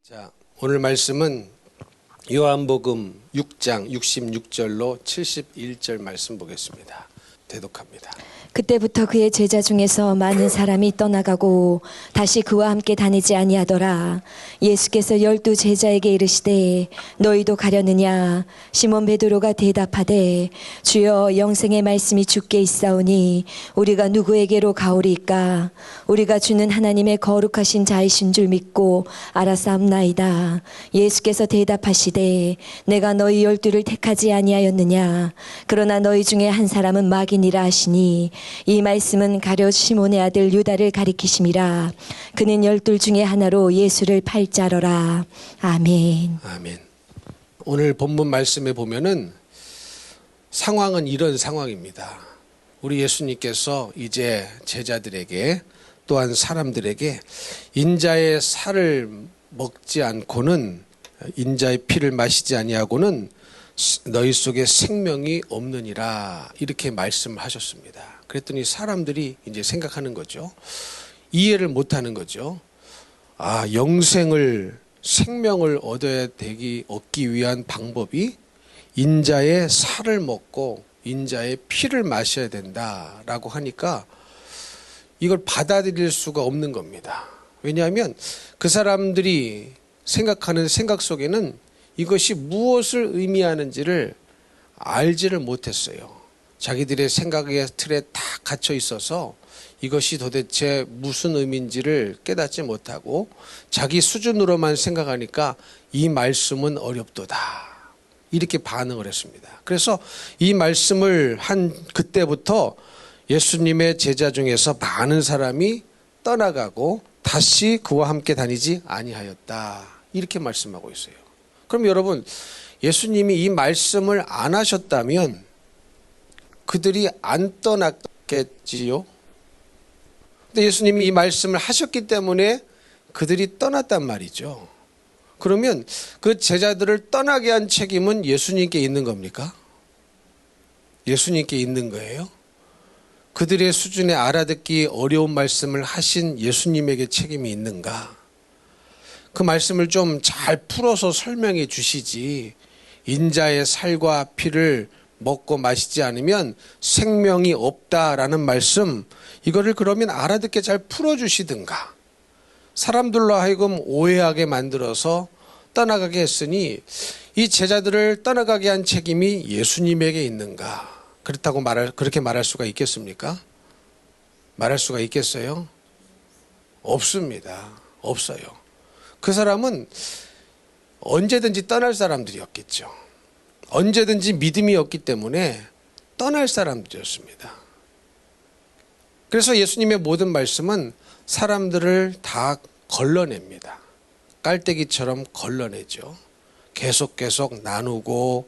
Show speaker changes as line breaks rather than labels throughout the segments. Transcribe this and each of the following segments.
자, 오늘 말씀은 요한복음 6장 66절로 71절 말씀 보겠습니다. 대독합니다.
그때부터 그의 제자 중에서 많은 사람이 떠나가고 다시 그와 함께 다니지 아니하더라. 예수께서 12 제자에게 이르시되 너희도 가려느냐? 시몬 베드로가 대답하되 주여 영생의 말씀이 주께 있사오니 우리가 누구에게로 가오리이까? 우리가 주는 하나님의 거룩하신 자이신 줄 믿고 알았사옵나이다. 예수께서 대답하시되 내가 너희 12를 택하지 아니하였느냐? 그러나 너희 중에 한 사람은 마귀니라 하시니 이 말씀은 가룟 시몬의 아들 유다를 가리키심이라. 그는 12 중에 하나로 예수를 팔자러라. 아멘.
아멘. 오늘 본문 말씀에 보면은 상황은 이런 상황입니다. 우리 예수님께서 이제 제자들에게 또한 사람들에게 인자의 살을 먹지 않고는, 인자의 피를 마시지 아니하고는 너희 속에 생명이 없느니라, 이렇게 말씀하셨습니다. 그랬더니 사람들이 이제 생각하는 거죠. 이해를 못하는 거죠. 아, 생명을 얻기 위한 방법이 인자의 살을 먹고 인자의 피를 마셔야 된다라고 하니까 이걸 받아들일 수가 없는 겁니다. 왜냐하면 그 사람들이 생각하는 생각 속에는 이것이 무엇을 의미하는지를 알지를 못했어요. 자기들의 생각의 틀에 다 갇혀 있어서 이것이 도대체 무슨 의미인지를 깨닫지 못하고 자기 수준으로만 생각하니까 이 말씀은 어렵도다, 이렇게 반응을 했습니다. 그래서 이 말씀을 한 그때부터 예수님의 제자 중에서 많은 사람이 떠나가고 다시 그와 함께 다니지 아니하였다, 이렇게 말씀하고 있어요. 그럼 여러분, 예수님이 이 말씀을 안 하셨다면 그들이 안 떠났겠지요? 근데 예수님이 이 말씀을 하셨기 때문에 그들이 떠났단 말이죠. 그러면 그 제자들을 떠나게 한 책임은 예수님께 있는 겁니까? 예수님께 있는 거예요? 그들의 수준에 알아듣기 어려운 말씀을 하신 예수님에게 책임이 있는가? 그 말씀을 좀 잘 풀어서 설명해 주시지, 인자의 살과 피를 먹고 마시지 않으면 생명이 없다라는 말씀, 이거를 그러면 알아듣게 잘 풀어주시든가, 사람들로 하여금 오해하게 만들어서 떠나가게 했으니 이 제자들을 떠나가게 한 책임이 예수님에게 있는가? 그렇게 말할 수가 있겠습니까? 말할 수가 있겠어요? 없습니다. 없어요. 그 사람은 언제든지 떠날 사람들이었겠죠. 언제든지 믿음이 없기 때문에 떠날 사람들이었습니다. 그래서 예수님의 모든 말씀은 사람들을 다 걸러냅니다. 깔때기처럼 걸러내죠. 계속 나누고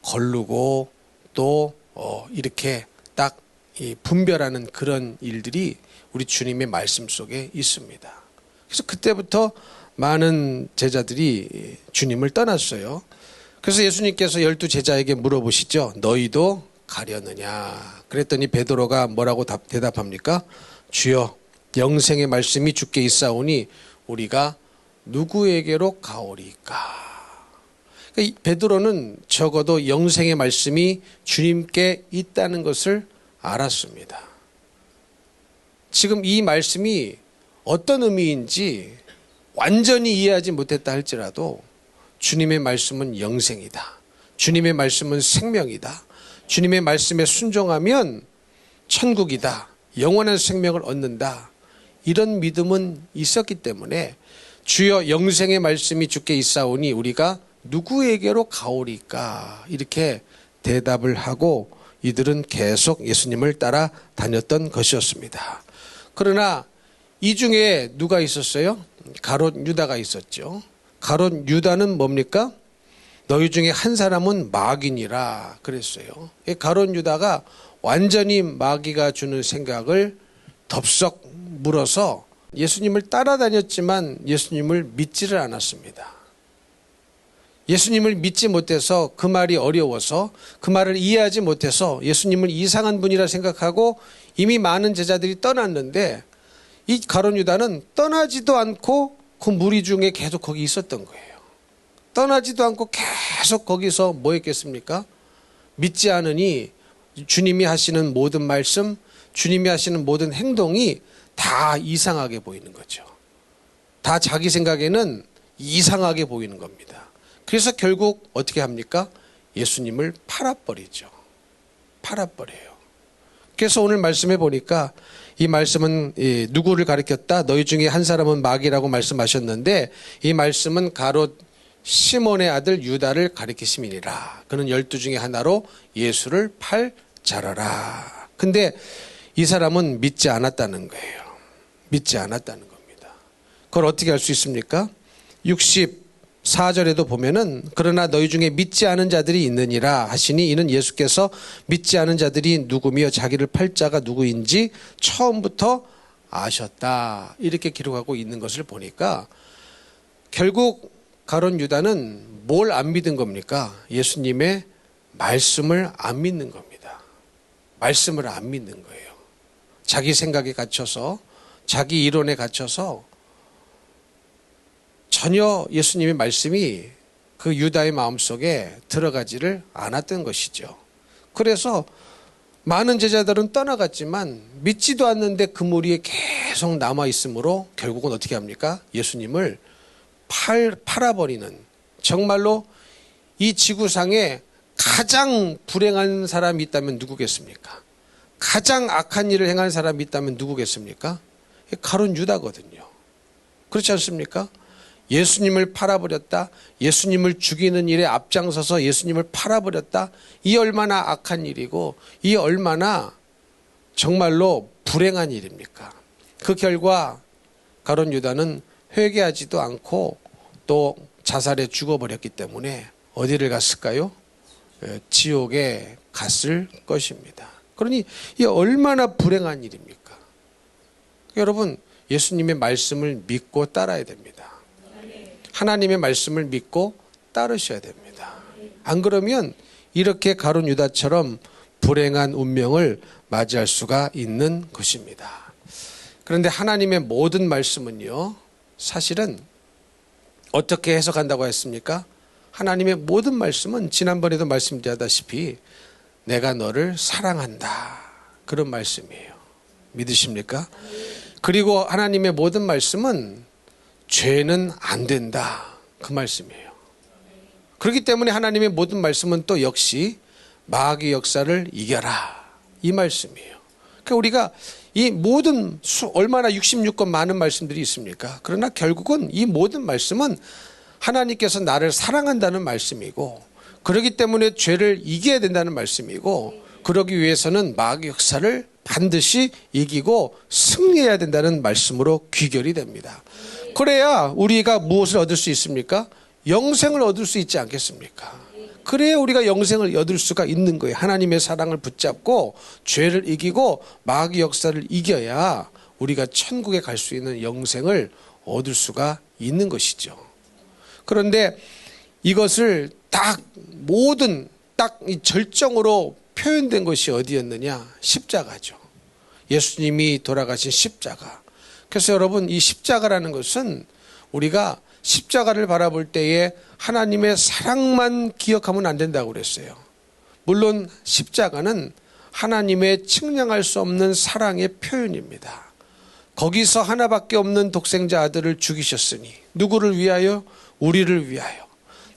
걸르고 또 이렇게 딱 분별하는 그런 일들이 우리 주님의 말씀 속에 있습니다. 그래서 그때부터 많은 제자들이 주님을 떠났어요. 그래서 예수님께서 12 제자에게 물어보시죠. 너희도 가려느냐? 그랬더니 베드로가 뭐라고 대답합니까? 주여, 영생의 말씀이 주께 있사오니 우리가 누구에게로 가오리까? 그러니까 베드로는 적어도 영생의 말씀이 주님께 있다는 것을 알았습니다. 지금 이 말씀이 어떤 의미인지 완전히 이해하지 못했다 할지라도 주님의 말씀은 영생이다, 주님의 말씀은 생명이다, 주님의 말씀에 순종하면 천국이다, 영원한 생명을 얻는다, 이런 믿음은 있었기 때문에 주여 영생의 말씀이 주께 있사오니 우리가 누구에게로 가오리까? 이렇게 대답을 하고 이들은 계속 예수님을 따라 다녔던 것이었습니다. 그러나 이 중에 누가 있었어요? 가룟 유다가 있었죠. 가룟 유다는 뭡니까? 너희 중에 한 사람은 마귀니라 그랬어요. 가룟 유다가 완전히 마귀가 주는 생각을 덥석 물어서 예수님을 따라다녔지만 예수님을 믿지를 않았습니다. 예수님을 믿지 못해서, 그 말이 어려워서, 그 말을 이해하지 못해서 예수님을 이상한 분이라 생각하고 이미 많은 제자들이 떠났는데 이 가룟 유다는 떠나지도 않고 그 무리 중에 계속 거기 있었던 거예요. 떠나지도 않고 계속 거기서 뭐 했겠습니까? 믿지 않으니 주님이 하시는 모든 말씀, 주님이 하시는 모든 행동이 다 이상하게 보이는 거죠. 다 자기 생각에는 이상하게 보이는 겁니다. 그래서 결국 어떻게 합니까? 예수님을 팔아버리죠. 팔아버려요. 그래서 오늘 말씀해 보니까 이 말씀은 누구를 가리켰다? 너희 중에 한 사람은 마귀라고 말씀하셨는데 이 말씀은 가롯 시몬의 아들 유다를 가리키심이니라. 그는 12 중에 하나로 예수를 팔 자라라. 근데 이 사람은 믿지 않았다는 거예요. 믿지 않았다는 겁니다. 그걸 어떻게 알 수 있습니까? 64절에도 보면은 그러나 너희 중에 믿지 않은 자들이 있느니라 하시니 이는 예수께서 믿지 않은 자들이 누구며 자기를 팔 자가 누구인지 처음부터 아셨다. 이렇게 기록하고 있는 것을 보니까 결국 가룟 유다는 뭘 안 믿은 겁니까? 예수님의 말씀을 안 믿는 겁니다. 말씀을 안 믿는 거예요. 자기 생각에 갇혀서 자기 이론에 갇혀서 전혀 예수님의 말씀이 그 유다의 마음속에 들어가지를 않았던 것이죠. 그래서 많은 제자들은 떠나갔지만 믿지도 않는데 그 무리에 계속 남아있으므로 결국은 어떻게 합니까? 예수님을 팔아버리는, 정말로 이 지구상에 가장 불행한 사람이 있다면 누구겠습니까? 가장 악한 일을 행한 사람이 있다면 누구겠습니까? 가룟 유다거든요. 그렇지 않습니까? 예수님을 팔아버렸다. 예수님을 죽이는 일에 앞장서서 예수님을 팔아버렸다. 이 얼마나 악한 일이고 이 얼마나 정말로 불행한 일입니까? 그 결과 가룟 유다는 회개하지도 않고 또 자살해 죽어버렸기 때문에 어디를 갔을까요? 지옥에 갔을 것입니다. 그러니 이 얼마나 불행한 일입니까? 여러분, 예수님의 말씀을 믿고 따라야 됩니다. 하나님의 말씀을 믿고 따르셔야 됩니다. 안 그러면 이렇게 가룟 유다처럼 불행한 운명을 맞이할 수가 있는 것입니다. 그런데 하나님의 모든 말씀은요, 사실은 어떻게 해석한다고 했습니까? 하나님의 모든 말씀은 지난번에도 말씀드렸다시피 내가 너를 사랑한다. 그런 말씀이에요. 믿으십니까? 그리고 하나님의 모든 말씀은 죄는 안 된다. 그 말씀이에요. 그렇기 때문에 하나님의 모든 말씀은 또 역시 마귀 역사를 이겨라. 이 말씀이에요. 그러니까 우리가 이 모든 얼마나 66권 많은 말씀들이 있습니까? 그러나 결국은 이 모든 말씀은 하나님께서 나를 사랑한다는 말씀이고 그렇기 때문에 죄를 이겨야 된다는 말씀이고 그러기 위해서는 마귀 역사를 반드시 이기고 승리해야 된다는 말씀으로 귀결이 됩니다. 그래야 우리가 무엇을 얻을 수 있습니까? 영생을 얻을 수 있지 않겠습니까? 그래야 우리가 영생을 얻을 수가 있는 거예요. 하나님의 사랑을 붙잡고 죄를 이기고 마귀 역사를 이겨야 우리가 천국에 갈 수 있는 영생을 얻을 수가 있는 것이죠. 그런데 이것을 딱 모든 딱 이 절정으로 표현된 것이 어디였느냐? 십자가죠. 예수님이 돌아가신 십자가. 그래서 여러분, 이 십자가라는 것은 우리가 십자가를 바라볼 때에 하나님의 사랑만 기억하면 안 된다고 그랬어요. 물론 십자가는 하나님의 측량할 수 없는 사랑의 표현입니다. 거기서 하나밖에 없는 독생자 아들을 죽이셨으니 누구를 위하여? 우리를 위하여.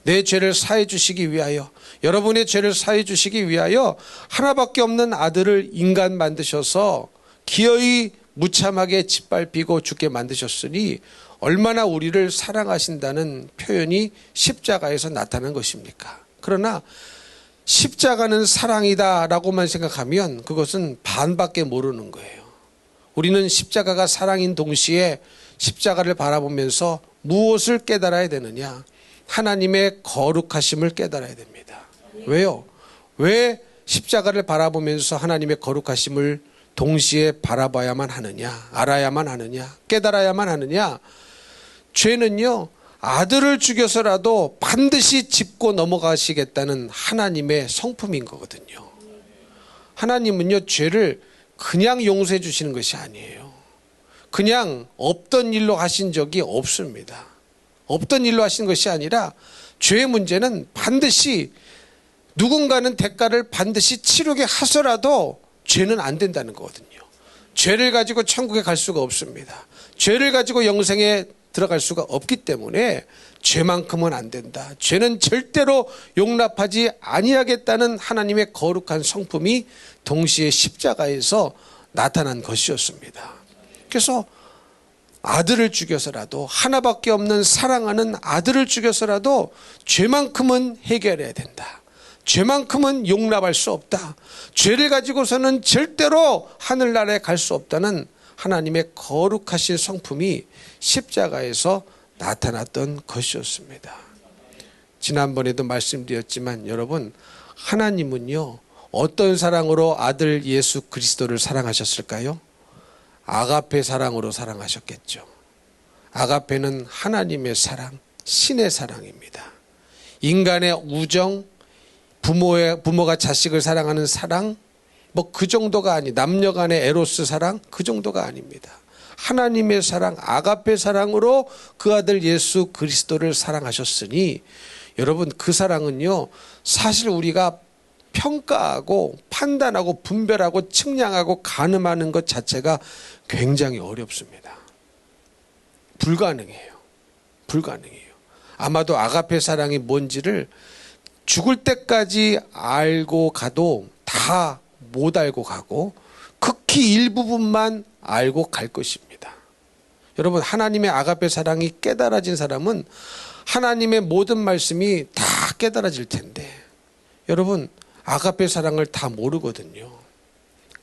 내 죄를 사해 주시기 위하여, 여러분의 죄를 사해 주시기 위하여 하나밖에 없는 아들을 인간 만드셔서 기어이 무참하게 짓밟히고 죽게 만드셨으니 얼마나 우리를 사랑하신다는 표현이 십자가에서 나타난 것입니까? 그러나 십자가는 사랑이다라고만 생각하면 그것은 반밖에 모르는 거예요. 우리는 십자가가 사랑인 동시에 십자가를 바라보면서 무엇을 깨달아야 되느냐? 하나님의 거룩하심을 깨달아야 됩니다. 왜요? 왜 십자가를 바라보면서 하나님의 거룩하심을 동시에 바라봐야만 하느냐? 알아야만 하느냐? 깨달아야만 하느냐? 죄는요, 아들을 죽여서라도 반드시 짚고 넘어가시겠다는 하나님의 성품인 거거든요. 하나님은요, 죄를 그냥 용서해 주시는 것이 아니에요. 그냥 없던 일로 하신 적이 없습니다. 없던 일로 하신 것이 아니라 죄의 문제는 반드시 누군가는 대가를 반드시 치르게 하서라도 죄는 안 된다는 거거든요. 죄를 가지고 천국에 갈 수가 없습니다. 죄를 가지고 영생에 들어갈 수가 없기 때문에 죄만큼은 안 된다. 죄는 절대로 용납하지 아니하겠다는 하나님의 거룩한 성품이 동시에 십자가에서 나타난 것이었습니다. 그래서 아들을 죽여서라도, 하나밖에 없는 사랑하는 아들을 죽여서라도 죄만큼은 해결해야 된다. 죄만큼은 용납할 수 없다. 죄를 가지고서는 절대로 하늘나라에 갈 수 없다는 하나님의 거룩하신 성품이 십자가에서 나타났던 것이었습니다. 지난번에도 말씀드렸지만 여러분, 하나님은요, 어떤 사랑으로 아들 예수 그리스도를 사랑하셨을까요? 아가페 사랑으로 사랑하셨겠죠. 아가페는 하나님의 사랑, 신의 사랑입니다. 인간의 우정, 부모가 자식을 사랑하는 사랑, 뭐 그 정도가 남녀 간의 에로스 사랑, 그 정도가 아닙니다. 하나님의 사랑, 아가페 사랑으로 그 아들 예수 그리스도를 사랑하셨으니 여러분, 그 사랑은요, 사실 우리가 평가하고 판단하고 분별하고 측량하고 가늠하는 것 자체가 굉장히 어렵습니다. 불가능해요. 불가능해요. 아마도 아가페 사랑이 뭔지를 죽을 때까지 알고 가도 다 못 알고 가고 극히 일부분만 알고 갈 것입니다. 여러분, 하나님의 아가페 사랑이 깨달아진 사람은 하나님의 모든 말씀이 다 깨달아질 텐데 여러분, 아가페 사랑을 다 모르거든요.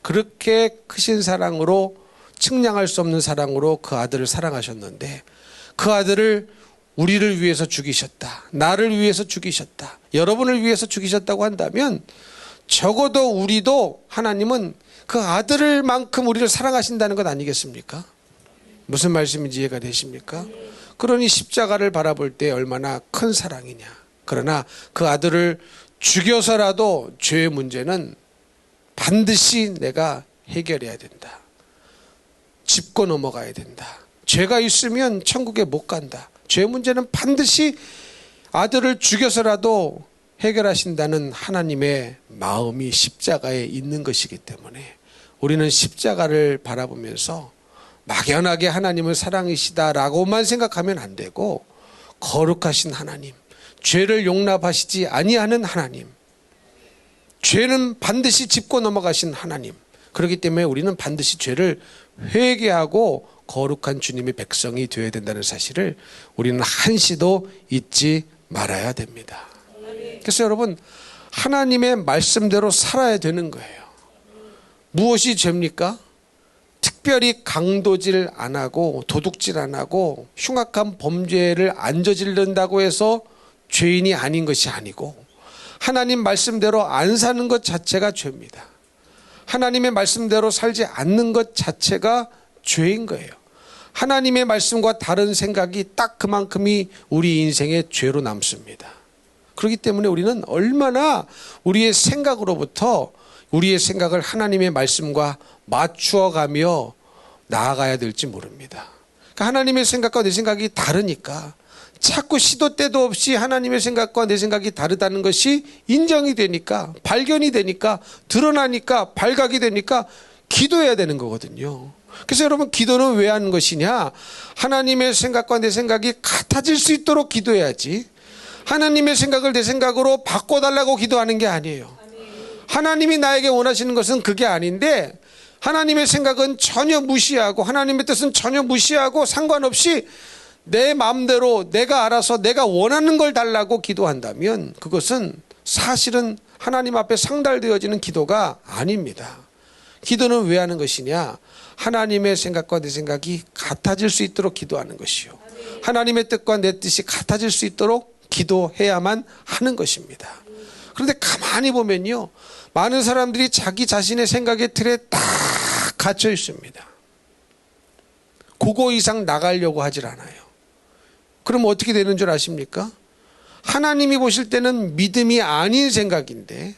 그렇게 크신 사랑으로, 측량할 수 없는 사랑으로 그 아들을 사랑하셨는데 그 아들을 우리를 위해서 죽이셨다. 나를 위해서 죽이셨다. 여러분을 위해서 죽이셨다고 한다면 적어도 우리도 하나님은 그 아들만큼 우리를 사랑하신다는 것 아니겠습니까? 무슨 말씀인지 이해가 되십니까? 그러니 십자가를 바라볼 때 얼마나 큰 사랑이냐. 그러나 그 아들을 죽여서라도 죄의 문제는 반드시 내가 해결해야 된다. 짚고 넘어가야 된다. 죄가 있으면 천국에 못 간다. 죄 문제는 반드시 아들을 죽여서라도 해결하신다는 하나님의 마음이 십자가에 있는 것이기 때문에 우리는 십자가를 바라보면서 막연하게 하나님을 사랑이시다라고만 생각하면 안 되고, 거룩하신 하나님, 죄를 용납하시지 아니하는 하나님, 죄는 반드시 짚고 넘어가신 하나님, 그렇기 때문에 우리는 반드시 죄를 회개하고 거룩한 주님의 백성이 되어야 된다는 사실을 우리는 한시도 잊지 말아야 됩니다. 그래서 여러분, 하나님의 말씀대로 살아야 되는 거예요. 무엇이 죄입니까? 특별히 강도질 안 하고 도둑질 안 하고 흉악한 범죄를 안 저지른다고 해서 죄인이 아닌 것이 아니고, 하나님 말씀대로 안 사는 것 자체가 죄입니다. 하나님의 말씀대로 살지 않는 것 자체가 죄인 거예요. 하나님의 말씀과 다른 생각이 딱 그만큼이 우리 인생의 죄로 남습니다. 그렇기 때문에 우리는 얼마나 우리의 생각으로부터 우리의 생각을 하나님의 말씀과 맞추어가며 나아가야 될지 모릅니다. 그러니까 하나님의 생각과 내 생각이 다르니까 자꾸 시도 때도 없이 하나님의 생각과 내 생각이 다르다는 것이 인정이 되니까, 발견이 되니까, 드러나니까, 발각이 되니까 기도해야 되는 거거든요. 그래서 여러분, 기도는 왜 하는 것이냐? 하나님의 생각과 내 생각이 같아질 수 있도록 기도해야지, 하나님의 생각을 내 생각으로 바꿔달라고 기도하는 게 아니에요. 하나님이 나에게 원하시는 것은 그게 아닌데, 하나님의 생각은 전혀 무시하고 하나님의 뜻은 전혀 무시하고 상관없이 내 마음대로 내가 알아서 내가 원하는 걸 달라고 기도한다면 그것은 사실은 하나님 앞에 상달되어지는 기도가 아닙니다. 기도는 왜 하는 것이냐? 하나님의 생각과 내 생각이 같아질 수 있도록 기도하는 것이요, 하나님의 뜻과 내 뜻이 같아질 수 있도록 기도해야만 하는 것입니다. 그런데 가만히 보면요, 많은 사람들이 자기 자신의 생각의 틀에 딱 갇혀 있습니다. 그거 이상 나가려고 하질 않아요. 그럼 어떻게 되는 줄 아십니까? 하나님이 보실 때는 믿음이 아닌 생각인데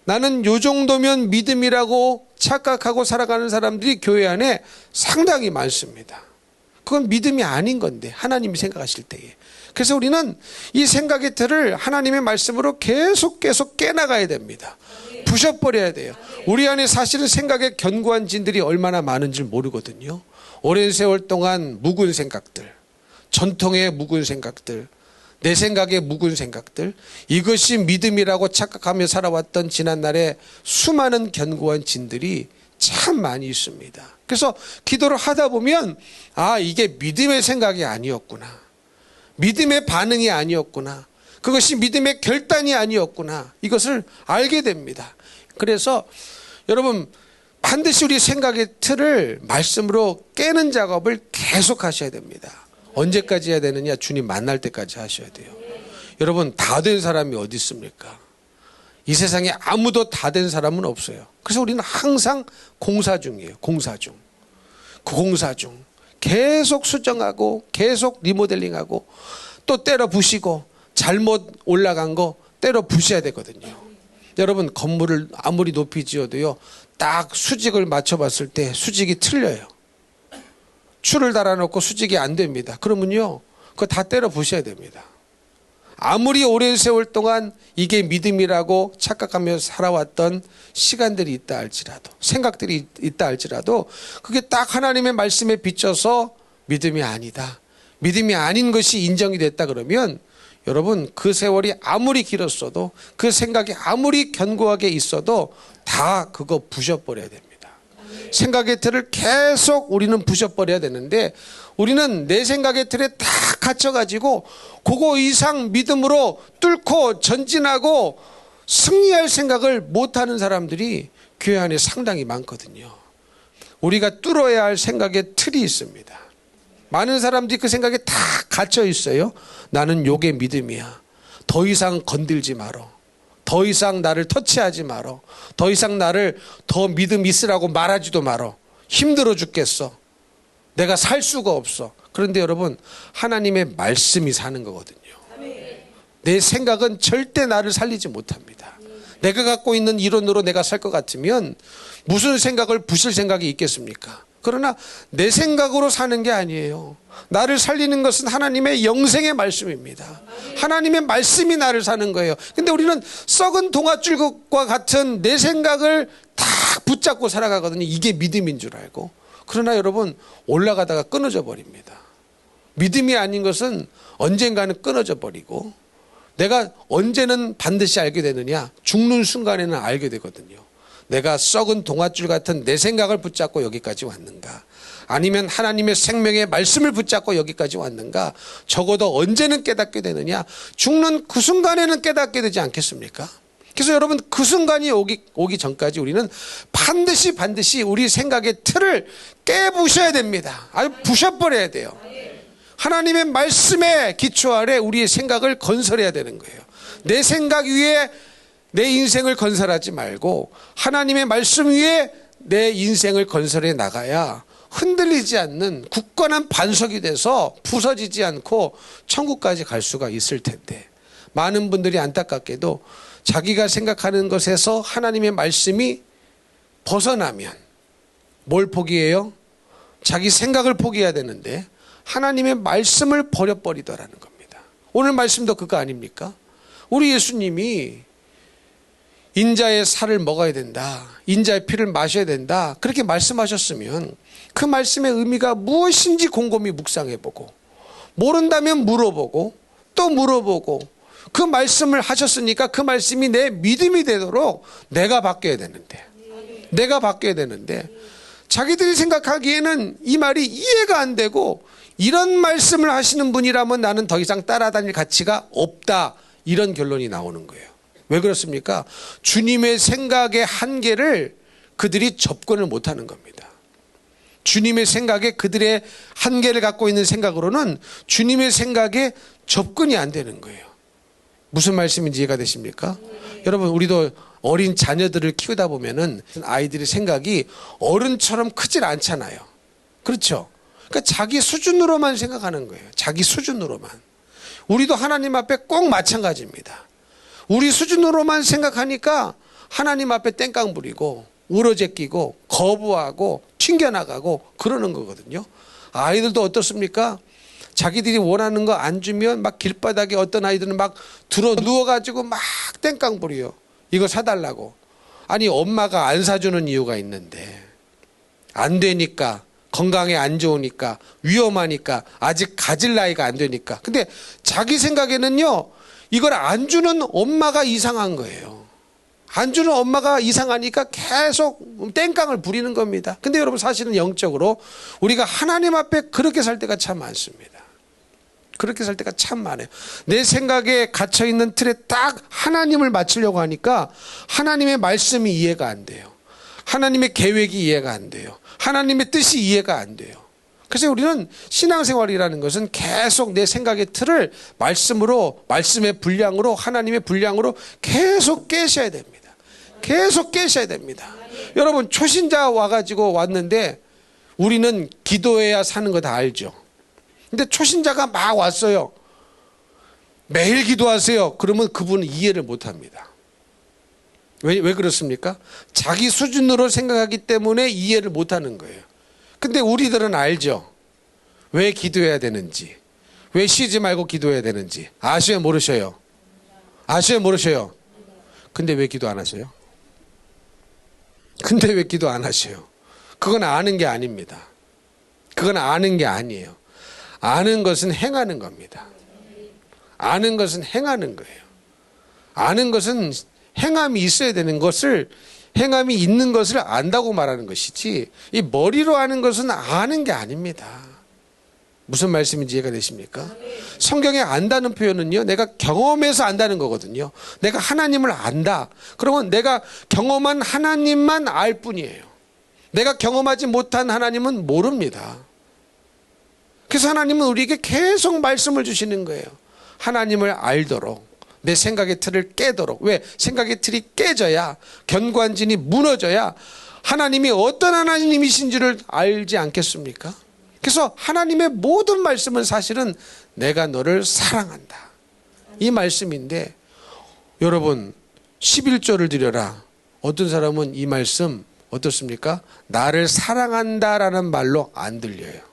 나는 요 정도면 믿음이라고 착각하고 살아가는 사람들이 교회 안에 상당히 많습니다. 그건 믿음이 아닌 건데, 하나님이 생각하실 때에. 그래서 우리는 이 생각의 틀을 하나님의 말씀으로 계속 깨나가야 됩니다. 부셔버려야 돼요. 우리 안에 사실은 생각에 견고한 진들이 얼마나 많은지 모르거든요. 오랜 세월 동안 묵은 생각들, 전통의 묵은 생각들, 내 생각의 묵은 생각들, 이것이 믿음이라고 착각하며 살아왔던 지난날의 수많은 견고한 진들이 참 많이 있습니다. 그래서 기도를 하다 보면 이게 믿음의 생각이 아니었구나, 믿음의 반응이 아니었구나, 그것이 믿음의 결단이 아니었구나, 이것을 알게 됩니다. 그래서 여러분, 반드시 우리 생각의 틀을 말씀으로 깨는 작업을 계속 하셔야 됩니다. 언제까지 해야 되느냐? 주님 만날 때까지 하셔야 돼요. 여러분, 다 된 사람이 어디 있습니까? 이 세상에 아무도 다 된 사람은 없어요. 그래서 우리는 항상 공사 중이에요. 공사 중. 그 공사 중. 계속 수정하고 계속 리모델링하고 또 때려 부시고 잘못 올라간 거 때려 부셔야 되거든요. 여러분, 건물을 아무리 높이 지어도요, 딱 수직을 맞춰봤을 때 수직이 틀려요. 줄을 달아놓고 수직이 안 됩니다. 그러면요, 그거 다 때려 부셔야 됩니다. 아무리 오랜 세월 동안 이게 믿음이라고 착각하며 살아왔던 시간들이 있다 할지라도, 생각들이 있다 할지라도, 그게 딱 하나님의 말씀에 비춰서 믿음이 아니다, 믿음이 아닌 것이 인정이 됐다 그러면 여러분, 그 세월이 아무리 길었어도, 그 생각이 아무리 견고하게 있어도 다 그거 부셔버려야 됩니다. 생각의 틀을 계속 우리는 부셔버려야 되는데, 우리는 내 생각의 틀에 다 갇혀가지고 그거 이상 믿음으로 뚫고 전진하고 승리할 생각을 못하는 사람들이 교회 안에 상당히 많거든요. 우리가 뚫어야 할 생각의 틀이 있습니다. 많은 사람들이 그 생각에 다 갇혀 있어요. 나는 요게 믿음이야. 더 이상 건들지 말어. 더 이상 나를 터치하지 말어. 더 이상 나를 더 믿음 있으라고 말하지도 말어. 힘들어 죽겠어. 내가 살 수가 없어. 그런데 여러분, 하나님의 말씀이 사는 거거든요. 내 생각은 절대 나를 살리지 못합니다. 내가 갖고 있는 이론으로 내가 살 것 같으면 무슨 생각을 부실 생각이 있겠습니까? 그러나 내 생각으로 사는 게 아니에요. 나를 살리는 것은 하나님의 영생의 말씀입니다. 하나님의 말씀이 나를 사는 거예요. 근데 우리는 썩은 동아줄과 같은 내 생각을 다 붙잡고 살아가거든요. 이게 믿음인 줄 알고. 그러나 여러분, 올라가다가 끊어져 버립니다. 믿음이 아닌 것은 언젠가는 끊어져 버리고, 내가 언제는 반드시 알게 되느냐? 죽는 순간에는 알게 되거든요. 내가 썩은 동아줄 같은 내 생각을 붙잡고 여기까지 왔는가? 아니면 하나님의 생명의 말씀을 붙잡고 여기까지 왔는가? 적어도 언제는 깨닫게 되느냐? 죽는 그 순간에는 깨닫게 되지 않겠습니까? 그래서 여러분, 그 순간이 오기 전까지 우리는 반드시 우리 생각의 틀을 깨부셔야 됩니다. 아주 부셔버려야 돼요. 하나님의 말씀의 기초 아래 우리의 생각을 건설해야 되는 거예요. 내 생각 위에 내 인생을 건설하지 말고 하나님의 말씀 위에 내 인생을 건설해 나가야 흔들리지 않는 굳건한 반석이 돼서 부서지지 않고 천국까지 갈 수가 있을 텐데, 많은 분들이 안타깝게도 자기가 생각하는 것에서 하나님의 말씀이 벗어나면 뭘 포기해요? 자기 생각을 포기해야 되는데 하나님의 말씀을 버려버리더라는 겁니다. 오늘 말씀도 그거 아닙니까? 우리 예수님이 인자의 살을 먹어야 된다, 인자의 피를 마셔야 된다, 그렇게 말씀하셨으면 그 말씀의 의미가 무엇인지 곰곰이 묵상해보고, 모른다면 물어보고 또 물어보고, 그 말씀을 하셨으니까 그 말씀이 내 믿음이 되도록 내가 바뀌어야 되는데 자기들이 생각하기에는 이 말이 이해가 안 되고, 이런 말씀을 하시는 분이라면 나는 더 이상 따라다닐 가치가 없다, 이런 결론이 나오는 거예요. 왜 그렇습니까? 주님의 생각의 한계를 그들이 접근을 못하는 겁니다. 주님의 생각에, 그들의 한계를 갖고 있는 생각으로는 주님의 생각에 접근이 안 되는 거예요. 무슨 말씀인지 이해가 되십니까? 여러분, 우리도 어린 자녀들을 키우다 보면은 아이들의 생각이 어른처럼 크질 않잖아요. 그렇죠? 그러니까 자기 수준으로만 생각하는 거예요. 자기 수준으로만. 우리도 하나님 앞에 꼭 마찬가지입니다. 우리 수준으로만 생각하니까 하나님 앞에 땡깡 부리고 울어제끼고 거부하고 튕겨나가고 그러는 거거든요. 아이들도 어떻습니까? 자기들이 원하는 거 안 주면 막 길바닥에 어떤 아이들은 막 들어 누워가지고 막 땡깡 부려요. 이거 사달라고. 아니 엄마가 안 사주는 이유가 있는데 안 되니까, 건강에 안 좋으니까, 위험하니까, 아직 가질 나이가 안 되니까. 근데 자기 생각에는요, 이걸 안 주는 엄마가 이상한 거예요. 안 주는 엄마가 이상하니까 계속 땡깡을 부리는 겁니다. 근데 여러분 사실은 영적으로 우리가 하나님 앞에 그렇게 살 때가 참 많습니다. 그렇게 살 때가 참 많아요. 내 생각에 갇혀있는 틀에 딱 하나님을 맞추려고 하니까 하나님의 말씀이 이해가 안 돼요. 하나님의 계획이 이해가 안 돼요. 하나님의 뜻이 이해가 안 돼요. 그래서 우리는 신앙생활이라는 것은 계속 내 생각의 틀을 말씀으로, 말씀의 분량으로, 하나님의 분량으로 계속 깨셔야 됩니다. 계속 깨셔야 됩니다. 여러분 초신자 와가지고 왔는데 우리는 기도해야 사는 거 다 알죠. 근데 초신자가 막 왔어요. 매일 기도하세요. 그러면 그분은 이해를 못합니다. 왜 그렇습니까? 자기 수준으로 생각하기 때문에 이해를 못하는 거예요. 근데 우리들은 알죠. 왜 기도해야 되는지, 왜 쉬지 말고 기도해야 되는지 아셔요, 모르셔요? 아셔요, 모르셔요? 근데 왜 기도 안 하세요? 근데 왜 기도 안 하셔요? 그건 아는 게 아닙니다. 그건 아는 게 아니에요. 아는 것은 행하는 겁니다. 아는 것은 행하는 거예요. 아는 것은 행함이 있어야 되는 것을, 행함이 있는 것을 안다고 말하는 것이지, 이 머리로 아는 것은 아는 게 아닙니다. 무슨 말씀인지 이해가 되십니까? 성경에 안다는 표현은요, 내가 경험해서 안다는 거거든요. 내가 하나님을 안다. 그러면 내가 경험한 하나님만 알 뿐이에요. 내가 경험하지 못한 하나님은 모릅니다. 그래서 하나님은 우리에게 계속 말씀을 주시는 거예요. 하나님을 알도록, 내 생각의 틀을 깨도록. 왜? 생각의 틀이 깨져야, 견고한진이 무너져야 하나님이 어떤 하나님이신지를 알지 않겠습니까? 그래서 하나님의 모든 말씀은 사실은 내가 너를 사랑한다, 이 말씀인데, 여러분 11조를 드려라. 어떤 사람은 이 말씀 어떻습니까? 나를 사랑한다라는 말로 안 들려요.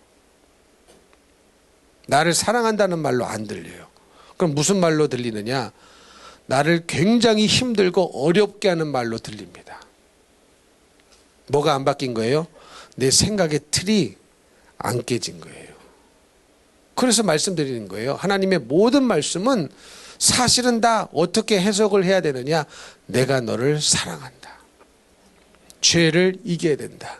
나를 사랑한다는 말로 안 들려요. 그럼 무슨 말로 들리느냐? 나를 굉장히 힘들고 어렵게 하는 말로 들립니다. 뭐가 안 바뀐 거예요? 내 생각의 틀이 안 깨진 거예요. 그래서 말씀드리는 거예요. 하나님의 모든 말씀은 사실은 다 어떻게 해석을 해야 되느냐? 내가 너를 사랑한다. 죄를 이겨야 된다.